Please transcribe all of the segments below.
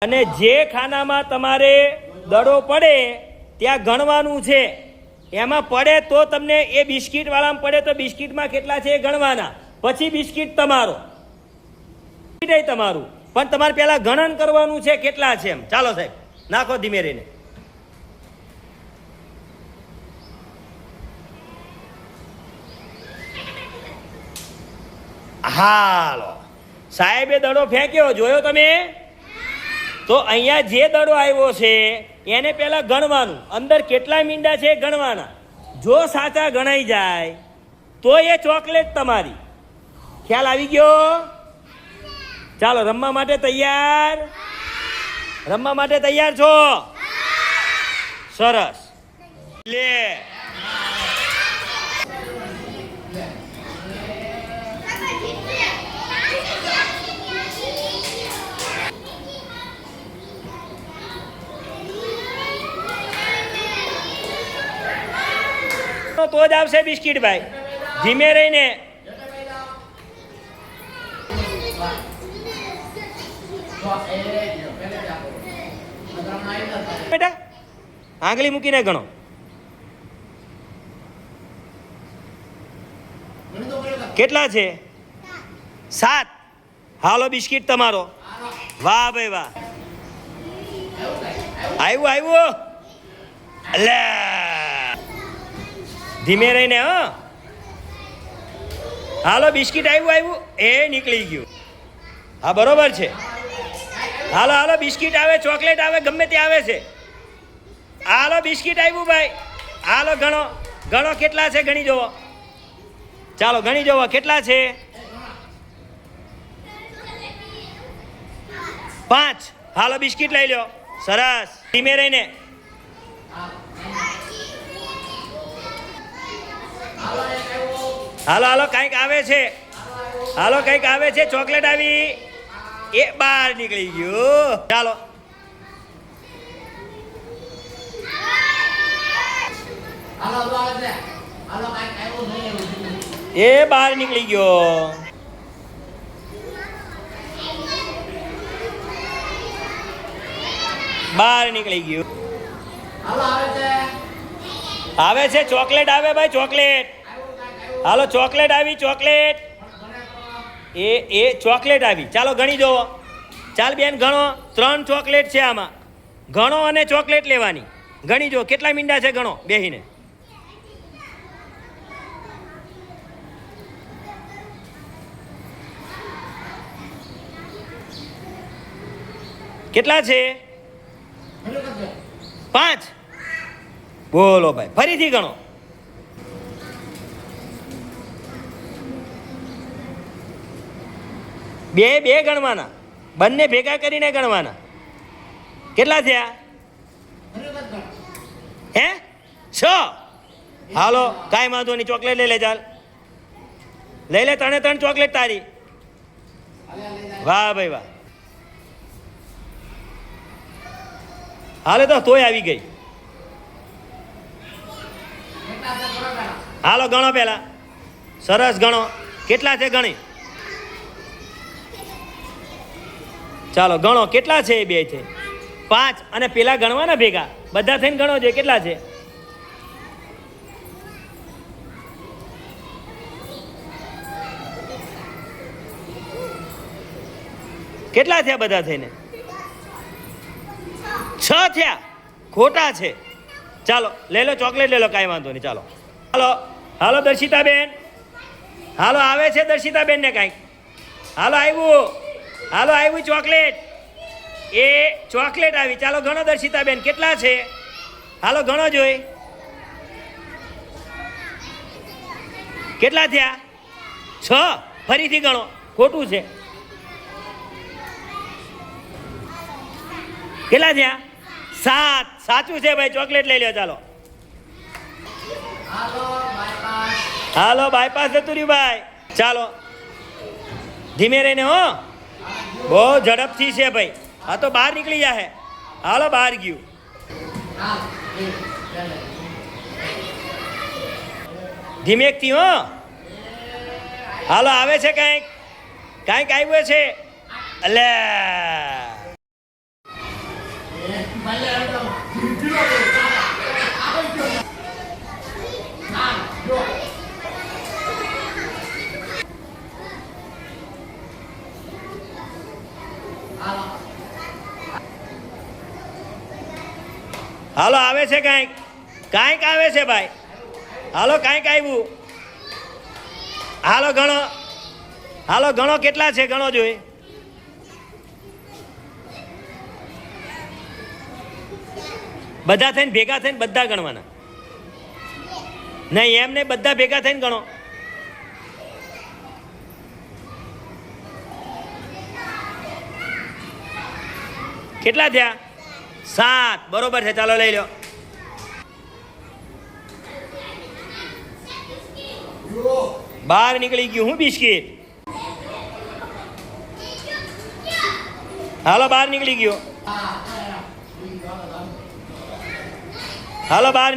અને જે ખાનામાં તમારે દડો પડે ત્યાં ગણવાનું છે. એમાં પડે તો તમને એ બિસ્કિટ વાળામાં પડે તો બિસ્કિટમાં કેટલા છે એ ગણવાના. પછી બિસ્કિટ તમારું પણ તમારે પહેલા ગણન કરવાનું છે કેટલા છે એમ. ચાલો સાહેબ નાખો ધીમે રહીને. હાલો સાહેબે દડો ફેંક્યો જોયો તમે? તો અહીંયા જે દડો આવ્યો છે એને પહેલા ગણવાનું. અંદર કેટલા મીંડા છે ગણવાના. જો સાચા ગણાઈ જાય તો એ ચોકલેટ તમારી. ખ્યાલ આવી ગયો? ચાલો રમવા માટે તૈયાર? રમવા માટે તૈયાર છો? સરસ. લે તો જ આવશે બિસ્કિટ ભાઈ. ધીમે રહીને. બેટા આંગળી મૂકીને ગણો. કેટલા છે? 7. હાલો બિસ્કિટ તમારો. વાહ ભાઈ વાહ. આવ્યું. લે ધીમે રહીને. હાલો બિસ્કિટ આવ્યું. એ નીકળી ગયું. હા બરોબર છે. હાલો બિસ્કિટ આવે, ચોકલેટ આવે, ગમે તે આવે છે. હાલો બિસ્કિટ આવ્યું ભાઈ. હાલો ગણો કેટલા છે ગણી જોવો. ચાલો ગણી જોવો કેટલા છે. 5. હાલો બિસ્કિટ લઈ લો. સરસ. ધીમે રહીને. હાલો કંઈક આવે છે. કંઈક આવે છે. ચોકલેટ આવી. એ બહાર નીકળી ગયું. ચાલો એ બહાર નીકળી ગયો. બહાર નીકળી ગયું. આવે છે ચોકલેટ આવે ભાઈ. ચોકલેટ. હાલો ચોકલેટ આવી. ચોકલેટ એ ચોકલેટ આવી. ચાલો ગણી જોવો. ચાલ બેન ગણો. 3 ચોકલેટ છે આમાં. ગણો અને ચોકલેટ લેવાની. ગણી જો કેટલા મીંડા છે ગણો બેહીને. કેટલા છે? 5. બોલો ભાઈ ફરીથી ગણો. બે ગણવાના. બંને ભેગા કરીને ગણવાના. કેટલા થયા? હે 6. હાલો કાંઈ વાંધો નહીં. ચોકલેટ લઈ લે. ચાલ લઈ લે. 3 ચોકલેટ તારી. વાહ ભાઈ વાહ. હાલે તો તોય આવી ગઈ. હાલો ગણો પેલા. સરસ ગણો કેટલા છે ગણી. ચાલો ગણો કેટલા છે. 2 છે. 5 અને પેલા ગણવાના ભેગા. બધા થઈને ગણો છે કેટલા છે. કેટલા થયા બધા થઈને? 6 થયા. ખોટા છે. ચાલો લઈ લો ચોકલેટ લઈ લો. કાંઈ વાંધો નહીં. ચાલો હાલો દર્શિતાબેન. હાલો આવે છે દર્શિતાબેન ને કાંઈક. આવ્યું ચોકલેટ. એ ચોકલેટ આવી. ચાલો ગણો દર્શિતાબેન કેટલા છે. હાલો ગણો જોઈ. કેટલા થયા? 6. ફરીથી ગણો. ખોટું છે. કેટલા થયા? 7. સાચું છે ભાઈ. ચોકલેટ લઈ લો. ચાલો હાલો બાયપાસ જતું રહ્યું ભાઈ. ચાલો ધીમે રહીને. બહુ ઝડપથી છે ભાઈ. આ તો બહાર નીકળી જાય. હાલો બહાર ગયું. ધીમેકથી. હાલો આવે છે કાંઈક આવ્યું છે. અલે હાલો આવે છે કાંઈક કાંઈક આવે છે ભાઈ હાલો કાંઈક આવ્યું હાલો ગણો કેટલા છે ગણો જોઈએ બધા થઈને ભેગા થઈને બધા ગણવાના નહીં એમ નહીં બધા ભેગા થઈને ગણો કેટલા થયા 7 બરોબર છે ચાલો લઈ લો બહાર નીકળી ગયું હું બિસ્કિટ હાલો બહાર નીકળી ગયો હાલો બહાર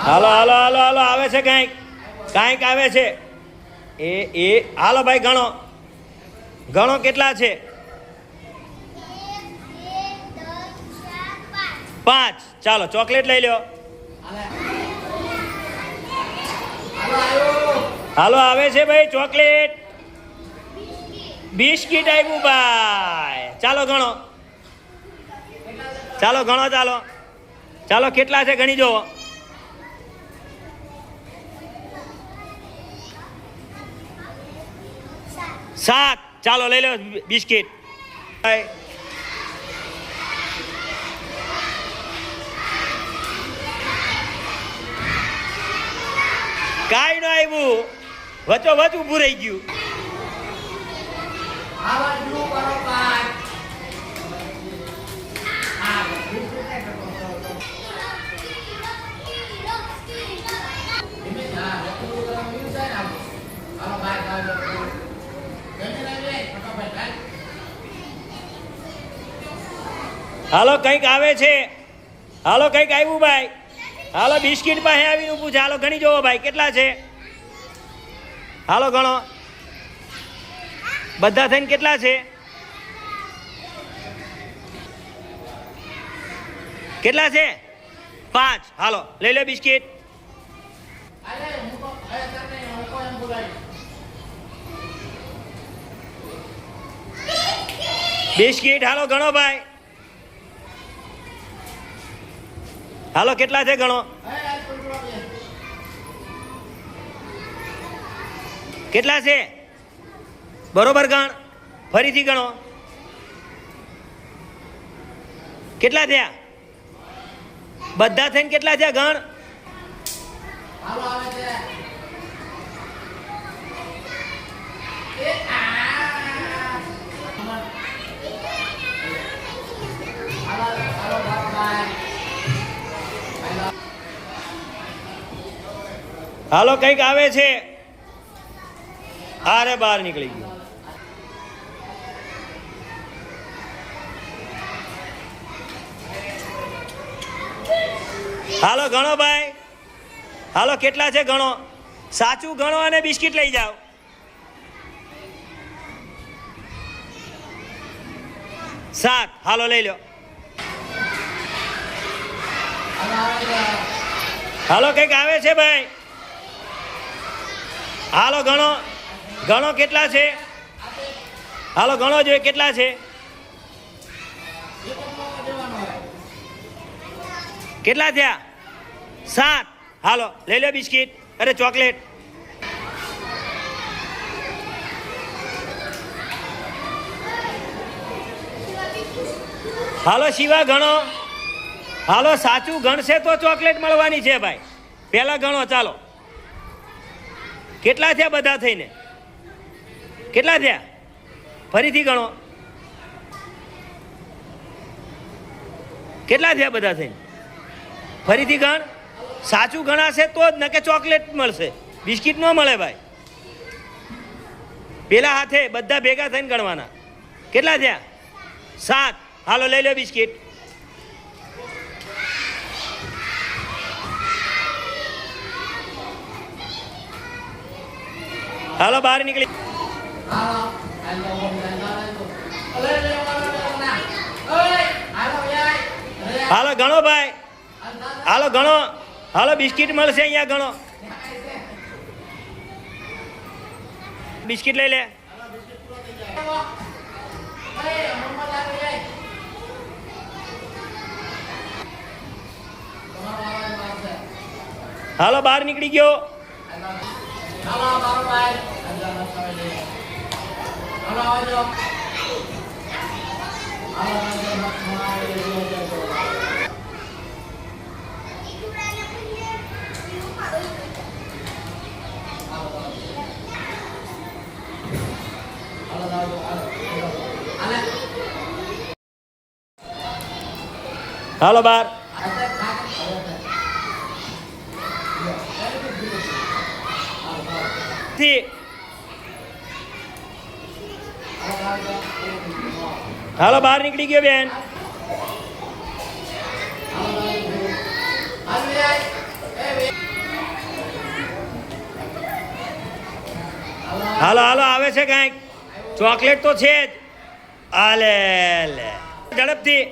હાલો હાલો હાલો હાલો આવે છે કાંઈક આવે છે એ હાલો ભાઈ ગણો કેટલા છે 5 ચાલો ચોકલેટ લઈ લો હાલો આવે છે ભાઈ ચોકલેટ બિસ્કિટ આવ્યું ભાઈ ચાલો ગણો ચાલો કેટલા છે ગણી જુઓ સાત ચાલો લઈ લો બિસ્કિટ કાંઈ ન આવ્યું વચ્ચો વચ ઊભું રહી ગયું હાલો કંઈક આવે છે હાલો કંઈક આવ્યું ભાઈ હાલો બિસ્કિટ પાસે આવીને ઊભું છે હાલો ગણી જોવો ભાઈ કેટલા છે હાલો ગણો બધા થઈને કેટલા છે કેટલા છે 5 હાલો લઈ લો બિસ્કિટ બિસ્કિટ હાલો ગણો ભાઈ હાલો કેટલા છે ગણો કેટલા છે બરોબર ગણ ફરીથી ગણો કેટલા થયા બધા થઈને કેટલા થયા ગણ હાલો કંઈક આવે છે અરે બહાર નીકળી ગયું હાલો ગણો ભાઈ હાલો કેટલા છે ગણો સાચું ગણો અને બિસ્કિટ લઈ જાઓ સાત હાલો લઈ લો હાલો કંઈક આવે છે ભાઈ હાલો ગણો કેટલા છે હાલો ગણો જોઈએ કેટલા છે કેટલા થયા 7 હાલો લઈ લો બિસ્કિટ અરે ચોકલેટ હાલો શિવા ગણો હાલો સાચું ગણશે તો ચોકલેટ મળવાની છે ભાઈ પહેલા ગણો ચાલો કેટલા થયા બધા થઈને કેટલા થયા ફરીથી ગણો કેટલા થયા બધા થઈને ફરીથી ગણ સાચું ગણાશે તો જ ન કે ચોકલેટ મળશે બિસ્કિટ ન મળે ભાઈ પેલા હાથે બધા ભેગા થઈને ગણવાના કેટલા થયા 7 હાલો લઈ લો બિસ્કિટ હાલો બહાર નીકળી હાલો ગણો ભાઈ, હાલો ગણો, હાલો બિસ્કિટ મળશે અહીંયા ગણો, બિસ્કિટ લઈ લે. હાલો બહાર નીકળી ગયો. હાલો બહાર. હાલો બહાર નીકળી ગયો બેન. હાલો હાલો આવે છે કાંઈક, ચોકલેટ તો છે જ. આલે લે ઝડપથી.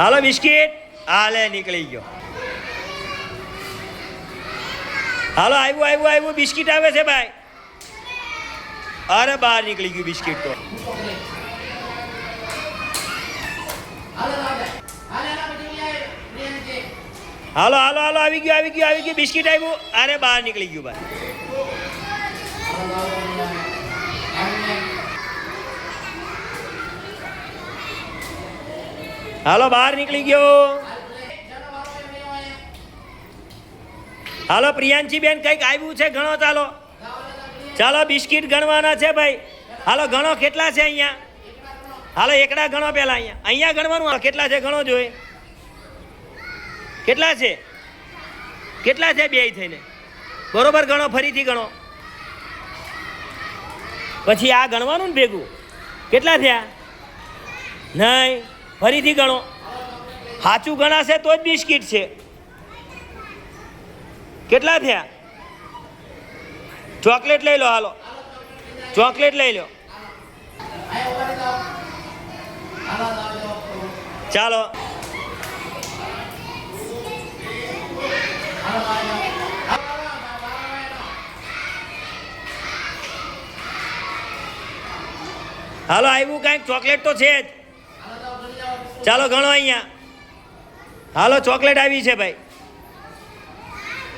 હાલો બિસ્કિટ. હાલે નીકળી ગયો. હાલો આવ્યું આવ્યું આવ્યું, બિસ્કિટ આવે છે ભાઈ. અરે બહાર નીકળી ગયું બિસ્કિટ તો. હાલો હાલો હાલો આવી ગયું આવી ગયું આવી ગયું, બિસ્કિટ આવ્યું. અરે બહાર નીકળી ગયું ભાઈ. હાલો બહાર નીકળી ગયો. હાલો પ્રિયાંશી બેન કંઈક આવ્યું છે, ગણો. ચાલો ચાલો બિસ્કિટ ગણવાના છે ભાઈ. હાલો ગણો કેટલા છે અહીંયા. હાલો એકડા ગણો પહેલા. અહીંયા અહીંયા ગણવાનું. કેટલા છે ગણો જોઈએ. કેટલા છે કેટલા છે બે થઈને બરોબર ગણો. ફરીથી ગણો, પછી આ ગણવાનું ને ભેગું. કેટલા થયા? નહીં, ફરીથી ગણો. સાચું ગણાશે તો જ બિસ્કિટ છે. કેટલા થયા? ચોકલેટ લઈ લો. હાલો ચોકલેટ લઈ લો. ચાલો હાલો આવ્યું કાંઈક, ચોકલેટ તો છે જ. ચાલો ગણો અહીંયા. હાલો ચોકલેટ આવી છે ભાઈ.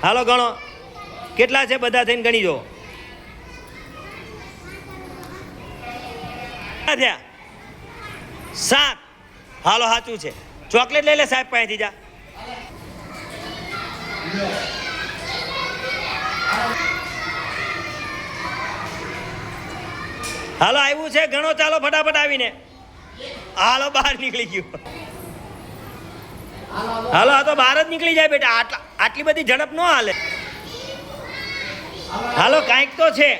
હાલો ગણો કેટલા છે, બધા થઈને ગણી જો. થયા 7. હાલો સાચું છે. ચોકલેટ લઈ લે સાહેબ પાસેથી જા. હાલો આવ્યું છે, ગણો. ચાલો ફટાફટ આવીને. હાલો બહાર નીકળી ગયું. હાલો આ તો બહાર જ નીકળી જાય બેટા. આટલી બધી ઝડપ ન હાલે. હાલો કાંઈક તો છે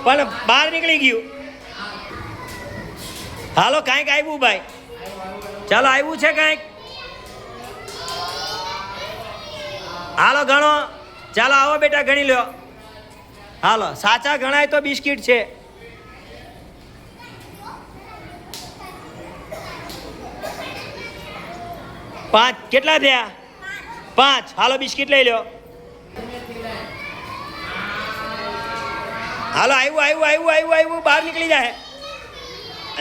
પણ બહાર નીકળી ગયું. હાલો કાંઈક આવ્યું ભાઈ. ચાલો આવ્યું છે કાંઈક. હાલો ગણો. ચાલો આવો બેટા ગણી લો. હાલો સાચા ગણાય તો બિસ્કિટ છે. પાંચ. કેટલા થયા? 5. હાલો બિસ્કિટ લઈ લો. હાલો આવ્યું આવ્યું આવ્યું આવ્યું આવ્યું, બહાર નીકળી જાય.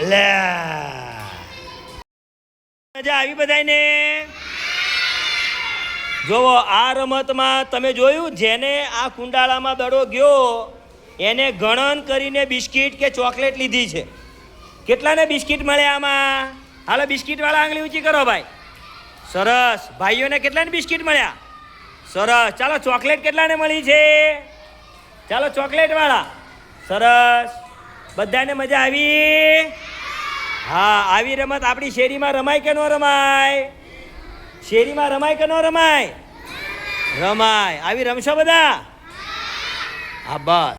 લે મજા આવી બધાને. જોવો આ રમતમાં તમે જોયું, જેને આ કુંડાળામાં દડો ગયો એને ગણન કરીને બિસ્કિટ કે ચોકલેટ લીધી છે. કેટલાને બિસ્કિટ મળ્યા આમાં? હાલો બિસ્કિટ વાળા આંગળી ઊંચી કરો ભાઈ. સરસ. ભાઈઓને કેટલાને બિસ્કિટ મળ્યા? સરસ. ચાલો ચોકલેટ કેટલાને મળી છે? ચાલો ચોકલેટ વાળા. સરસ. બધાને મજા આવી? હા. આવી રમત આપણી શેરીમાં રમાય કે ન રમાય? શેરીમાં રમાય કે ન રમાય? રમાય. આવી રમશો બધા? હા બસ.